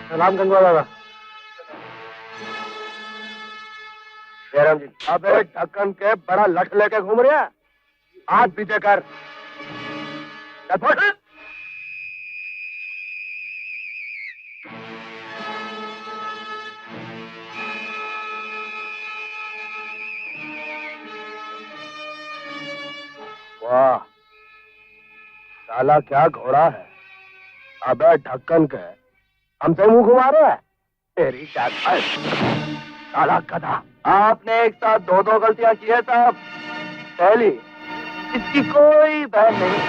सलाम गंगवा दादा। जयराम जी। अबे ढक्कन के बड़ा लठ लेके घूम रहे हैं, हाथ पीछे कर। वाह, साला क्या घोड़ा है। अबे ढक्कन के हमसे मुंह घुमा रहे है। तेरी जात साला गधा। आपने एक साथ दो दो गलतियां की है साहब। पहली, इसकी कोई बहन नहीं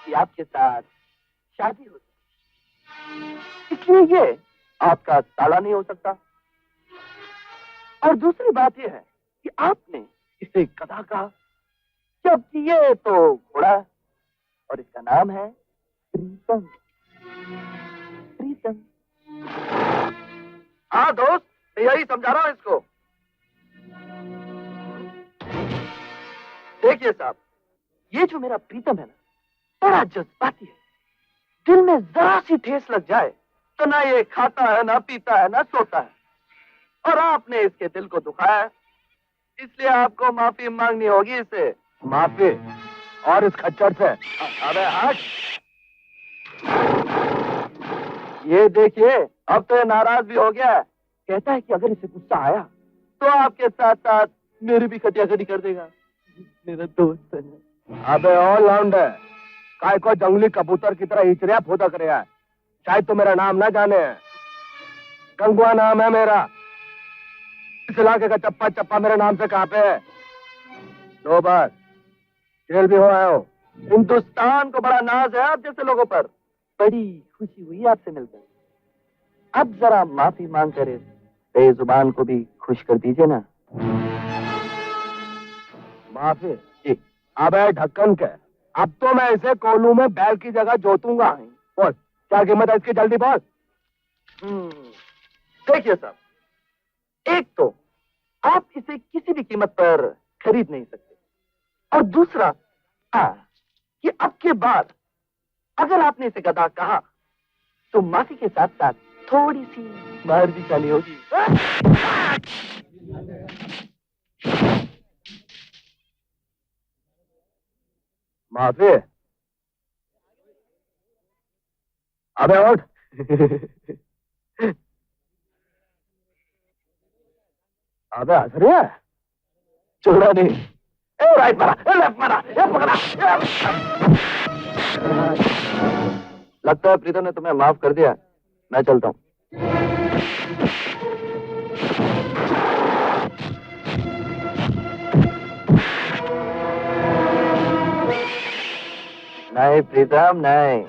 कि आपके साथ शादी हो सकती, इसलिए ये आपका साला नहीं हो सकता। और दूसरी बात यह है कि आपने इसे गधा कहा, जबकि ये तो घोड़ा है और इसका नाम है प्रीतम। प्रीतम। हाँ दोस्त, यही समझा रहा हूं इसको। देखिए साहब, ये जो मेरा प्रीतम है ना, बड़ा जज्बाती है। दिल में जरा सी ठेस लग जाए तो ना ये खाता है, ना पीता है, ना सोता है। और आपने इसके दिल को दुखाया है, इसलिए आपको माफी मांगनी होगी इसे। माफी? और इस खच्चर से? अबे हट। ये देखिए, अब तो ये नाराज भी हो गया है। कहता है कि अगर इसे गुस्सा आया तो आपके साथ साथ मेरी भी खटिया खड़ी कर देगा। मेरा दोस्त है। अबे ऑलराउंडर, काय को जंगली कबूतर की तरह हिचरिया फोदा करेगा। शायद तो मेरा नाम ना जाने। गंगवा नाम है मेरा। इस इलाके का चप्पा चप्पा मेरे नाम से कहां पे है? 2 बार जेल भी हो आए हो। हिंदुस्तान को बड़ा नाज है आप जैसे लोगों पर। बड़ी खुशी हुई आपसे मिलकर। अब जरा माफी मांग कर इस बेजुबान को भी खुश कर दीजिए ना। माफी? जी। अबे ढक्कन के, अब तो मैं इसे कोल्हू में बैल की जगह जोतूंगा। बोल, क्या कीमत है इसकी, जल्दी बोल। देखिए साहब, एक तो आप इसे किसी भी कीमत पर खरीद नहीं सकते, और दूसरा कि अब के बाद अगर आपने इसे गधा कहा तो माफी के साथ साथ थोड़ी सी मार भी खानी होगी। माफी? अबे उठ। अबे हंस रही है? छोड़ा नहीं। ए राइट मारा, ए लेफ्ट मारा, ए पकड़ा। लगता है प्रीतम ने तुम्हें माफ कर दिया। मैं चलता हूं। नहीं प्रीतम, नहीं।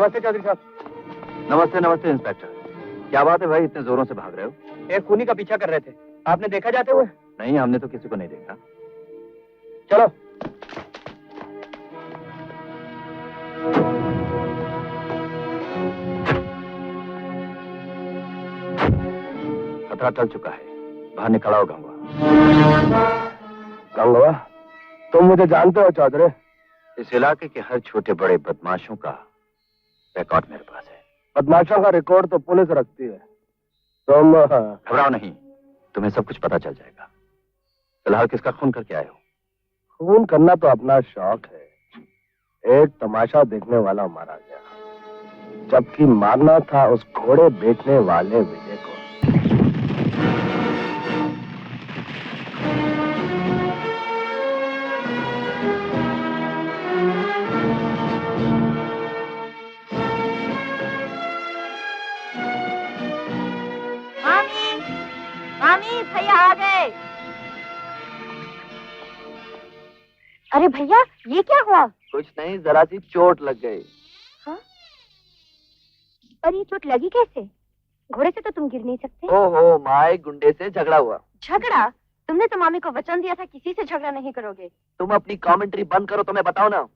नमस्ते चौधरी साहब। नमस्ते नमस्ते इंस्पेक्टर। क्या बात है भाई, इतने जोरों से भाग रहे हो? एक खूनी का पीछा कर रहे थे, आपने देखा जाते हुए? नहीं, हमने तो किसी को नहीं देखा। चलो। खतरा टल चुका है, बाहर निकल आओ गंगवा। गंगवा, तुम मुझे जानते हो चौधरी? इस इलाके के हर छोटे बड़े बदमाशों का रिकॉर्ड मेरे पास है। बदमाशों का रिकॉर्ड तो पुलिस रखती है। तुम घबराओ नहीं, तुम्हें सब कुछ पता चल जाएगा। फिलहाल किसका खून करके आए हो? खून करना तो अपना शौक है। एक तमाशा देखने वाला मारा गया, जबकि मारना था उस घोड़े बेचने वाले विजय को। मामी, भैया आ गए। अरे भैया, ये क्या हुआ? कुछ नहीं, जरा सी चोट लग गई। हाँ? पर ये चोट लगी कैसे? घोड़े से तो तुम गिर नहीं सकते। ओहो माँ, एक गुंडे से झगड़ा हुआ। झगड़ा? तुमने तो मामी को वचन दिया था किसी से झगड़ा नहीं करोगे। तुम अपनी कमेंट्री बंद करो तो मैं बताऊं ना।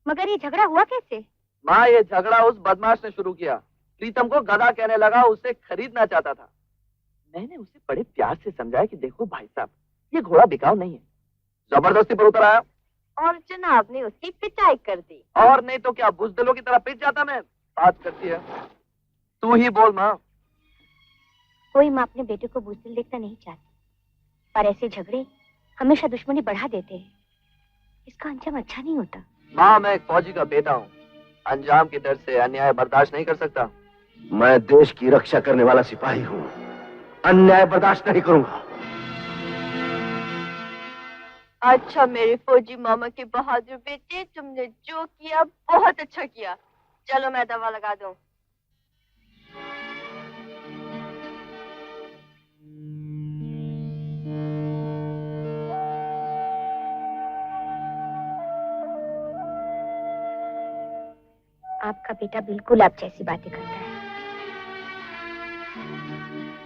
मगर ये झगड़ा हुआ कैसे? माँ, ये झगड़ा उस बदमाश ने शुरू किया। प्रीतम को गधा कहने लगा, उसे खरीदना चाहता था। मैंने उसे बड़े प्यार से समझाया कि देखो भाई साहब, ये घोड़ा बिकाऊ नहीं है। जबरदस्ती पर उतर आया और जनाब ने उसकी पिटाई कर दी। और नहीं तो क्या, बुजदिलों की तरह पिट जाता मैं। बात करती है, तू ही बोल माँ। कोई माँ अपने बेटे को बुजदिल देखना नहीं चाहती, पर ऐसे झगड़े हमेशा दुश्मनी बढ़ा देते हैं। इसका अंजाम अच्छा नहीं होता। माँ, मैं एक फौजी का बेटा हूँ, अंजाम के डर से अन्याय बर्दाश्त नहीं कर सकता। मैं देश की रक्षा करने वाला सिपाही हूँ, अन्याय बर्दाश्त नहीं करूंगा। अच्छा मेरे फौजी मामा के बहादुर बेटे, तुमने जो किया बहुत अच्छा किया। चलो मैं दवा लगा दूं। आपका बेटा बिल्कुल आप जैसी बातें करता है।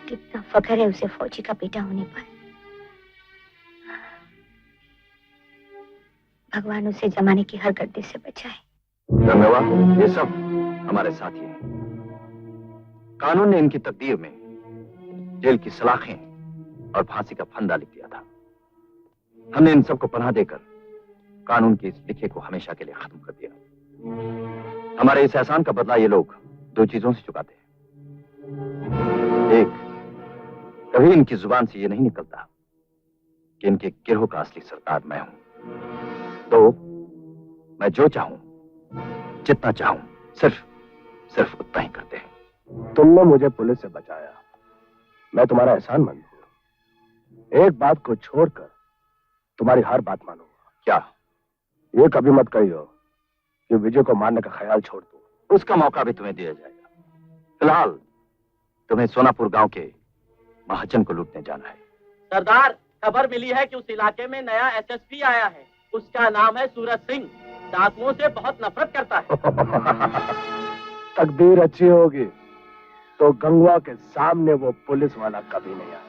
कितना फख्र है उसे फौजी का बेटा होने पर। भगवान उसे जमाने की हर गड्ढे से बचाए। धन्यवाद। ये सब हमारे साथी हैं। कानून ने इनकी तकदीर में जेल की सलाखें और फांसी का फंदा लिख दिया था। हमने इन सबको पनाह देकर कानून की इस लिखे को हमेशा के लिए खत्म कर दिया। हमारे इस एहसान का बदला ये लोग दो चीजों से चुकाते हैं। एक, कभी इनकी जुबान से ये नहीं निकलता कि इनके गिरोह का असली सरदार मैं हूं। दो, मैं जो चाहूं, जितना चाहूं, सिर्फ उतना ही करते हैं। तुमने मुझे पुलिस से बचाया, मैं तुम्हारा एहसानमंद हूं। एक बात को छोड़कर तुम्हारी हर बात मानूंगा। क्या? ये कभी मत कहियो कि विजय को मारने का ख्याल छोड़ दो। उसका मौका भी तुम्हें दिया जाएगा। फिलहाल तुम्हें सोनापुर गांव के महाजन को लूटने जाना है। सरदार, खबर मिली है कि उस इलाके में नया एसएसपी आया है। उसका नाम है सूरज सिंह। डाकुओं से बहुत नफरत करता है। तकदीर अच्छी होगी तो गंगवा के सामने वो पुलिस वाला कभी नहीं आया।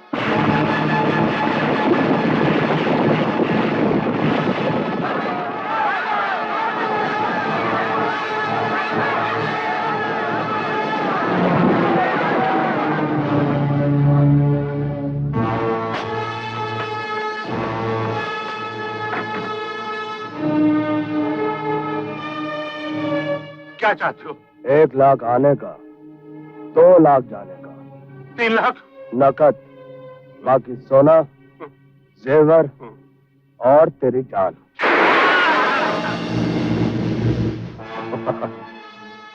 क्या चाहते हो? 1 लाख आने का, 2 लाख जाने का। 3 लाख नकद, बाकी सोना, जेवर और तेरी जान।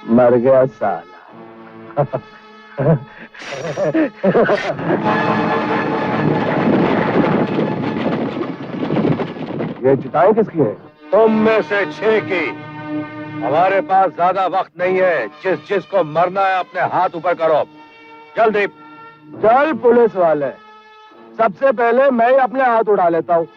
मर गया साला। ये चिताएं किसकी हैं? तुम में से 6 की। हमारे पास ज्यादा वक्त नहीं है। जिसको मरना है अपने हाथ ऊपर करो, जल्दी। चल पुलिस वाले, सबसे पहले मैं ही अपने हाथ उड़ा लेता हूँ।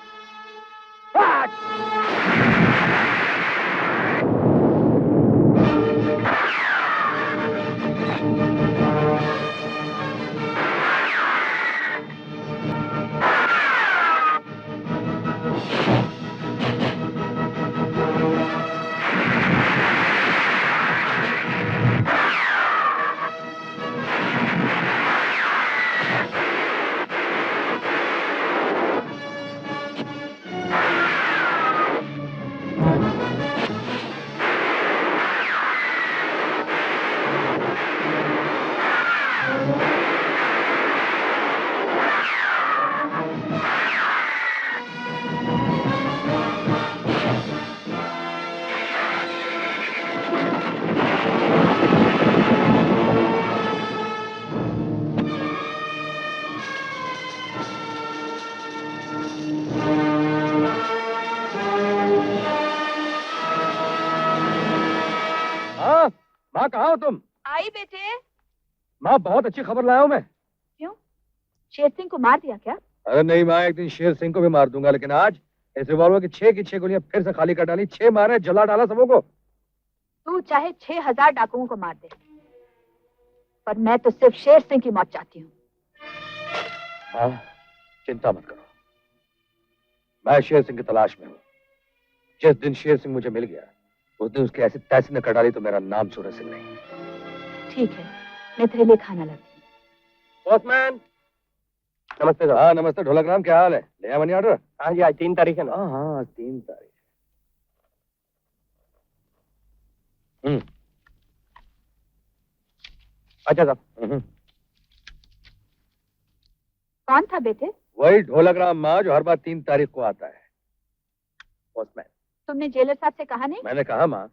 माँ कहाँ हो तुम? आई बेटे। माँ बहुत अच्छी खबर लाया हूँ मैं। क्यों? शेर सिंह को मार दिया क्या? अरे नहीं माँ, एक दिन शेर सिंह को भी मार दूंगा, लेकिन आज इस रिवॉल्वर की 6 की 6 गोलियां फिर से खाली कर डाली। 6 मारे, जला डाला सबों को। तू चाहे 6000 डाकुओं को मार दे, पर मैं तो सिर्फ शेर सिंह की मौत चाहती हूँ। हाँ, चिंता मत करो, मैं शेर सिंह की तलाश में हूँ। जिस दिन शेर सिंह मुझे मिल गया, उस दिन उसकी ऐसी तैसी न कर डाली तो मेरा नाम सूरज सिंह नहीं। ठीक है, मैं तेरे लिए खाना लाती हूँ। पोस्टमैन। नमस्ते साहब। हाँ नमस्ते। ढोलक राम, क्या हाल है? ले आया मनी ऑर्डर? हाँ जी, आज 3 तारीख है ना? हाँ आज 3 तारीख। अच्छा साहब। कौन था बेटे? वही ढोलक राम माँ जो हर बार 3 तारीख को आता है। पोस्टमैन। तुमने जेलर साहब से कहा नहीं? मैंने कहा माँ,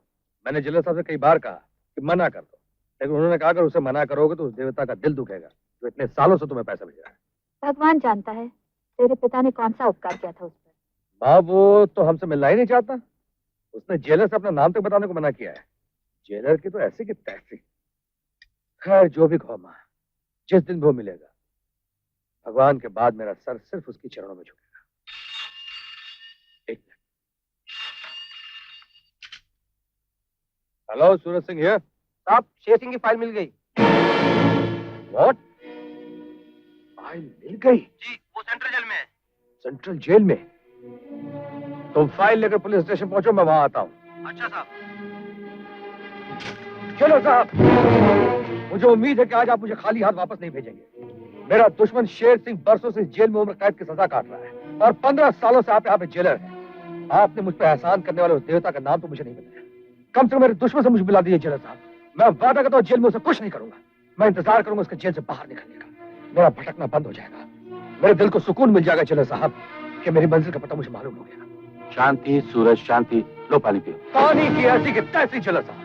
मैंने जेलर साहब से कई बार कहा कि मना कर दो, लेकिन उन्होंने कहा अगर उसे मना करोगे तो उस देवता का दिल दुखेगा जो इतने सालों से तुम्हें पैसा भेज रहा है। भगवान जानता है तेरे पिता ने कौन सा उपकार किया था उस पर। माँ वो तो हमसे मिलना ही नहीं चाहता। उसने जेलर से अपना नाम तक बताने को मना किया है। जेलर की तो ऐसी की तैसी। खैर जो भी कहो माँ, जिस दिन भी वो मिलेगा, भगवान के बाद मेरा सर सिर्फ उसकी चरणों में झुकेगा। एक minute. Hello, Suraj Singh here. साहब, शेर सिंह की फाइल मिल गई। व्हाट? फाइल मिल गई? जी, वो सेंट्रल जेल में है। सेंट्रल जेल में? तुम फाइल लेकर पुलिस स्टेशन पहुंचो, मैं वहां आता हूं। अच्छा साहब। चलो साहब, मुझे उम्मीद है कि आज आप मुझे खाली हाथ वापस नहीं भेजेंगे। मेरा दुश्मन शेर सिंह बरसों से जेल में उम्र कैद की सजा काट रहा है और 15 सालों से आप यहाँ पे जेलर हैं। आपने मुझ पर एहसान करने वाले उस देवता का नाम तो मुझे नहीं बताया। कम से कम मेरे दुश्मन से मुझे मिला दीजिए जेलर साहब। मैं वादा करता हूँ जेल में उसे कुछ नहीं करूंगा। मैं इंतजार करूंगा उसके जेल से बाहर निकलने का। मेरा भटकना बंद हो जाएगा, मेरे दिल को सुकून मिल जाएगा जेलर साहब कि मेरी मंजिल का पता मुझे मालूम हो गया। शांति सूरज, शांति। लो पानी पियो। पानी की ऐसी की तैसी जेलर साहब।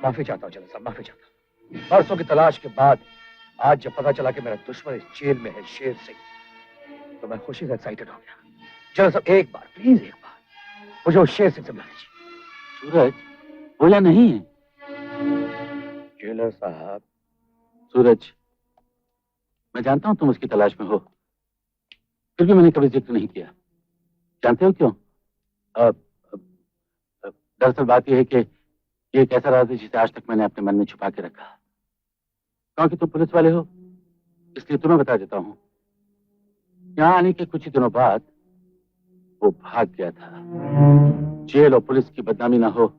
माफी चाहता हूँ जेलर साहब, माफी चाहता हूँ। बरसों की तलाश के बाद आज जब पता चला कि मेरा दुश्मन इस जेल में है शेर सिंह, तो मैं खुशी से एक्साइटेड हो गया। जेलर साहब एक बार, प्लीज एक बार मुझे उस शेर सिंह से मिला दीजिए। सूरज बोला नहीं है। जेलर साहब। सूरज, मैं जानता हूं तुम उसकी तलाश में हो, फिर भी मैंने कभी जिक्र नहीं किया। जानते हो क्यों? दरअसल बात यह है कि ये एक ऐसा राज है जिसे आज तक मैंने अपने मन में छुपा के रखा। क्योंकि तुम पुलिस वाले हो, इसलिए तुम्हें बता देता हूं। यहाँ आने के कुछ ही दिनों बाद वो भाग गया था। जेल और पुलिस की बदनामी ना हो,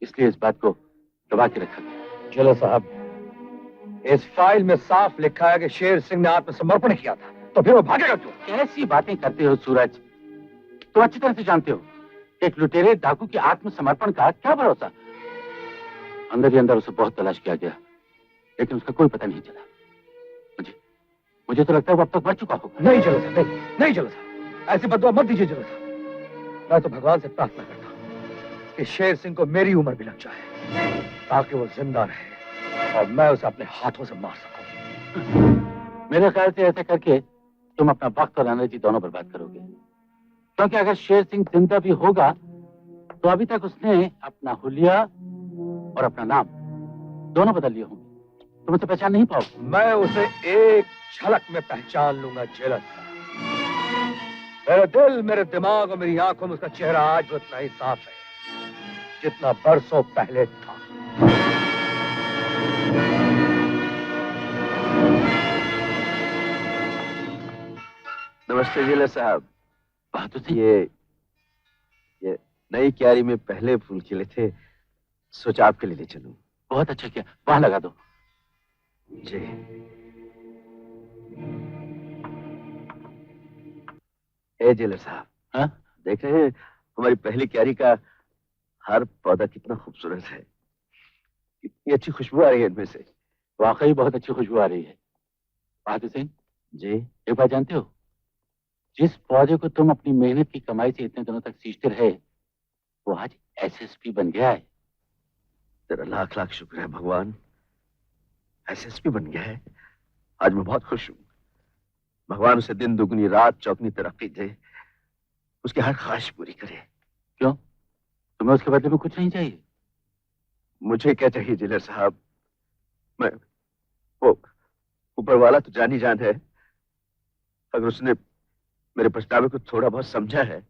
इसलिए इस बात को दबा के रखा गया। जेलर साहब, इस फाइल में साफ लिखा है कि शेर सिंह ने आत्मसमर्पण किया था, तो फिर वो भागेगा क्यों? कैसी बातें करते हो सूरज? तुम अच्छी तरह से जानते हो एक लुटेरे डाकू के आत्मसमर्पण का क्या भरोसा। अंदर ही अंदर उसे बहुत तलाश किया गया, लेकिन उसका कोई पता नहीं चला। मुझे तो लगता है वो अब तक मर चुका होगा। नहीं जेलर साहब, नहीं जेलर साहब, ऐसी बददुआ मत दीजिए जेलर साहब। मैं तो भगवान से प्रार्थना करता हूँ कि शेर सिंह को मेरी उम्र भी लग जाए, ताकि वो जिंदा रहे और मैं उसे अपने हाथों से मार सकूं। मेरे ख्याल से ऐसा करके तुम अपना वक्त और एनर्जी दोनों बर्बाद करोगे, क्योंकि अगर शेर सिंह जिंदा भी होगा तो अभी तक उसने अपना हुलिया और अपना नाम दोनों बदल लिए होंगे। तुम उसे पहचान नहीं पाओगे। मैं उसे एक झलक में पहचान लूंगा जेलर साहब। मेरे दिल, मेरे दिमाग और मेरी आंखों में उसका चेहरा आज भी उतना ही साफ है जितना बरसों पहले था। नमस्ते जेलर साहब। बहादुर सिंह, ये नई क्यारी में पहले फूल खिले थे, सोचा आपके लिए ले चलूं। बहुत अच्छा किया, वहां लगा दो। जी। ए जेलर साहब, हाँ? देख रहे हैं हमारी पहली क्यारी का हर पौधा कितना खूबसूरत है, कितनी अच्छी खुशबू आ रही है इनमें से। वाकई बहुत अच्छी खुशबू आ रही है। बहादुर सिंह जी। एक बात जानते हो, जिस पौधे को तुम अपनी मेहनत की कमाई से इतने दिनों तक सींचते रहे, वो आज एसएसपी बन गया है। तेरा लाख लाख शुक्र है भगवान, एसएसपी बन गया है। आज मैं बहुत खुश हूँ। भगवान उसे दिन दुगनी रात चौगनी तरक्की दे, उसकी हर ख्वाहिश पूरी करे। क्यों, तुम्हें उसके बदले में कुछ नहीं चाहिए? मुझे क्या चाहिए जेलर साहब? मैं वो ऊपर वाला तो जान ही जान है। अगर उसने मेरे पछतावे को थोड़ा बहुत समझा है,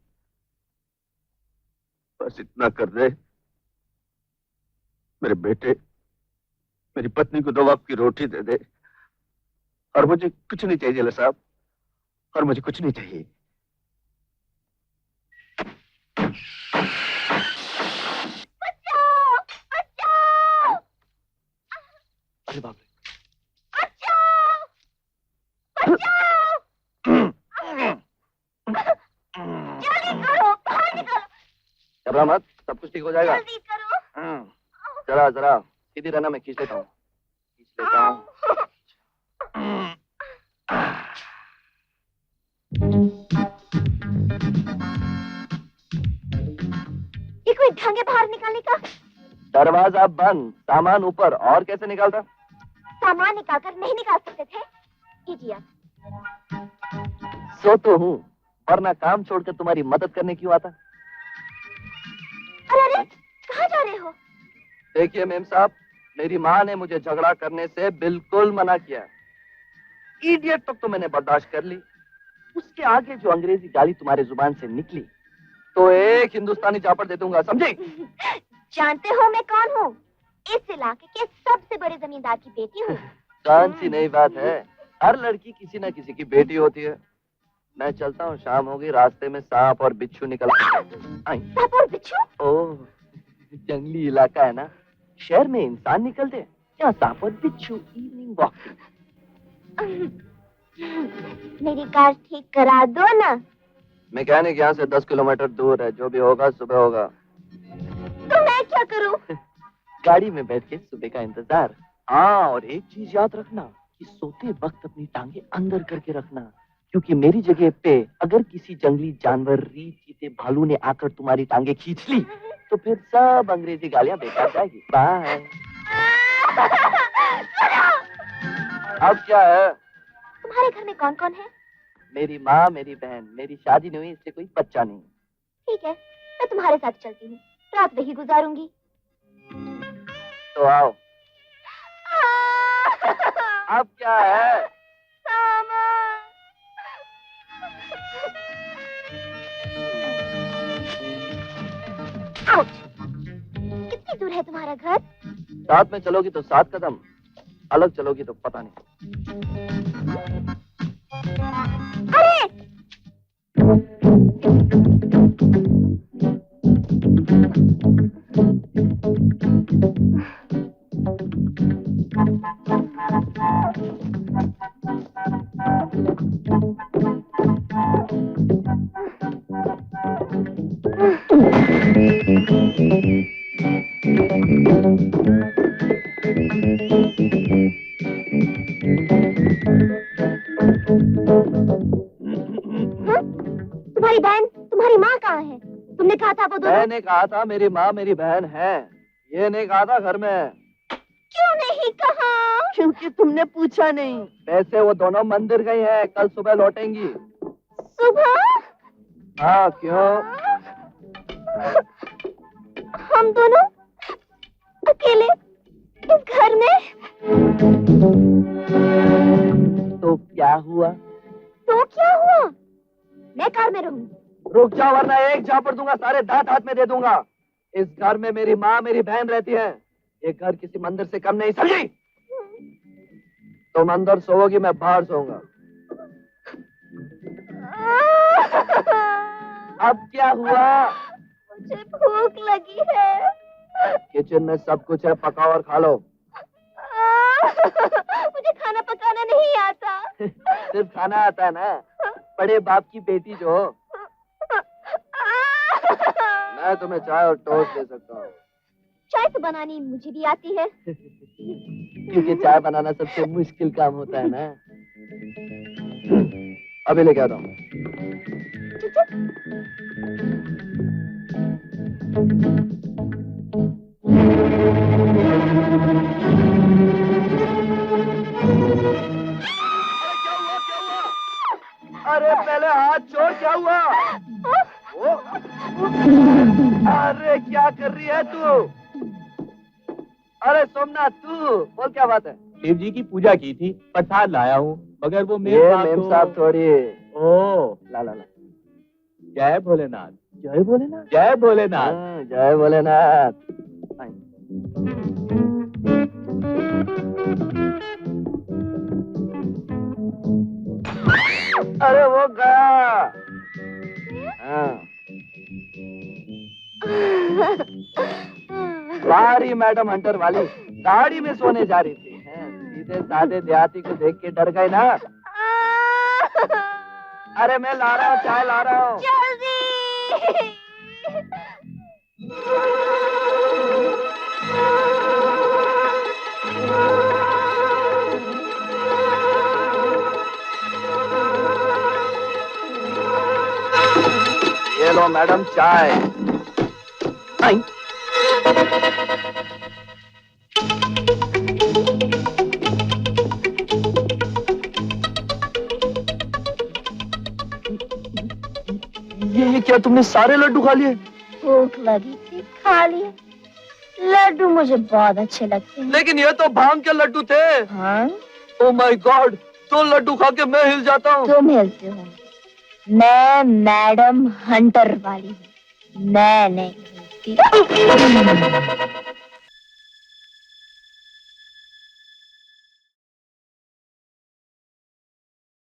बस इतना कर दे, मेरे बेटे, मेरी पत्नी को 2 वक्त की रोटी दे दे, और मुझे कुछ नहीं चाहिए जेलर साहब, और मुझे कुछ नहीं चाहिए। अरे बाप रे! घबरा मत, सब कुछ ठीक हो जाएगा। जल्दी करो। जरा जरा सीधी रहना, मैं खींच लेता हूँ, खींच लेता हूँ। ये कोई ढंग है बाहर निकालने का? दरवाजा बंद, सामान ऊपर, और कैसे निकालता? सामान निकालकर नहीं निकाल सकते थे? इडियट। सो तो हूँ, वरना काम छोड़कर तुम्हारी मदद करने क्यों आता? अरे कहाँ जा रहे हो? देखिए मेम साहब, मेरी माँ ने मुझे झगड़ा करने से बिल्कुल मना किया। इडियट तक तो मैंने बर्दाश्त कर ली, उसके आगे जो अंग्रेजी गाली तुम्हारे जुबान से निकली तो एक हिंदुस्तानी चापड़ दे दूंगा, समझे? जानते हो मैं कौन हूँ? इस इलाके के सबसे बड़े जमींदार की बेटी हूँ। कौन सी नई बात है? हर लड़की किसी न किसी की बेटी होती है। मैं चलता हूँ, शाम होगी, रास्ते में सांप और बिच्छू निकल आए। सांप और बिच्छू? ओह, जंगली इलाका है ना, शहर में इंसान निकलते हैं, यहाँ सांप और बिच्छू। Evening walk. मेरी कार ठीक करा दो ना। मैकेनिक यहाँ से 10 किलोमीटर दूर है, जो भी होगा सुबह होगा। तो मैं क्या करूँ? गाड़ी में बैठ के सुबह का इंतजार। हाँ, और एक चीज याद रखना कि सोते वक्त अपनी टांगे अंदर करके रखना, क्योंकि मेरी जगह पे अगर किसी जंगली जानवर, रीछ, चीते, भालू ने आकर तुम्हारी टांगे खींच ली तो फिर सब अंग्रेजी गालियां बेकार जाएगी। बाय। अब क्या है? तुम्हारे घर में कौन कौन है? मेरी माँ, मेरी बहन, मेरी शादी नहीं हुई इसलिए कोई बच्चा नहीं। ठीक है, मैं तुम्हारे साथ चलती हूँ, रात वही गुजारूंगी। तो आओ। अब क्या है? आउच! कितनी दूर है तुम्हारा घर? साथ में चलोगी तो 7 कदम, अलग चलोगी तो पता नहीं। अरे! तुम्हारी बहन, तुम्हारी माँ कहाँ है? तुमने कहा था वो दोनों। मैंने कहा था मेरी माँ मेरी बहन है, ये नहीं कहा था घर में। क्यों नहीं कहा? क्योंकि तुमने पूछा नहीं। वैसे वो दोनों मंदिर गई हैं, कल सुबह लौटेंगी। सुबह? हाँ, क्यों? हम दोनों अकेले इस घर में? तो क्या हुआ? तो क्या हुआ? मैं कार में रहूंगी। रुक जाओ वरना एक झापड़ दूंगा, सारे दांत हाथ में दे दूंगा। इस घर में मेरी माँ मेरी बहन रहती है, ये घर किसी मंदिर से कम नहीं, समझी? तुम अंदर सोओगी, मैं बाहर सोऊंगा। अब क्या हुआ? मुझे भूख लगी है। किचन में सब कुछ है, पकाओ और खा लो। मुझे खाना पकाना नहीं आता। सिर्फ खाना आता है ना, बड़े बाप की बेटी जो हो। मैं तुम्हें चाय और टोस्ट दे सकता हूँ। चाय तो बनानी मुझे भी आती है। क्योंकि चाय बनाना सबसे मुश्किल काम होता है ना। अभी लेके आता हूँ। अरे पहले हाथ छोड़, क्या हुआ? अरे क्या कर रही है तू? अरे सोमनाथ तू बोल, क्या बात है? शिव जी की पूजा की थी, प्रसाद लाया हूँ, मगर वो ये मेम साहब थोड़ी। ओ ला ला ला। जय भोलेनाथ, जय भोलेनाथ। जय भोलेनाथ। जय भोलेनाथ। अरे वो गया। हाँ। सारी मैडम हंटर वाली गाड़ी में सोने जा रही थी, सीधे साधे देहाती को देख के डर गए ना। अरे मैं ला रहा हूँ, चाय ला रहा हूँ। ये लो मैडम चाय। आई। ये क्या तुमने सारे लड्डू खा लिए? भूख लगी थी, खा लिए। लड्डू मुझे बहुत अच्छे लगते हैं। लेकिन ये तो भांग के लड्डू थे। हाँ? ओ माय गॉड, तो लड्डू खा के मैं हिल जाता हूँ। तुम हिलते हो, मैं मैडम हंटर वाली हूँ, मैं नहीं हिलती।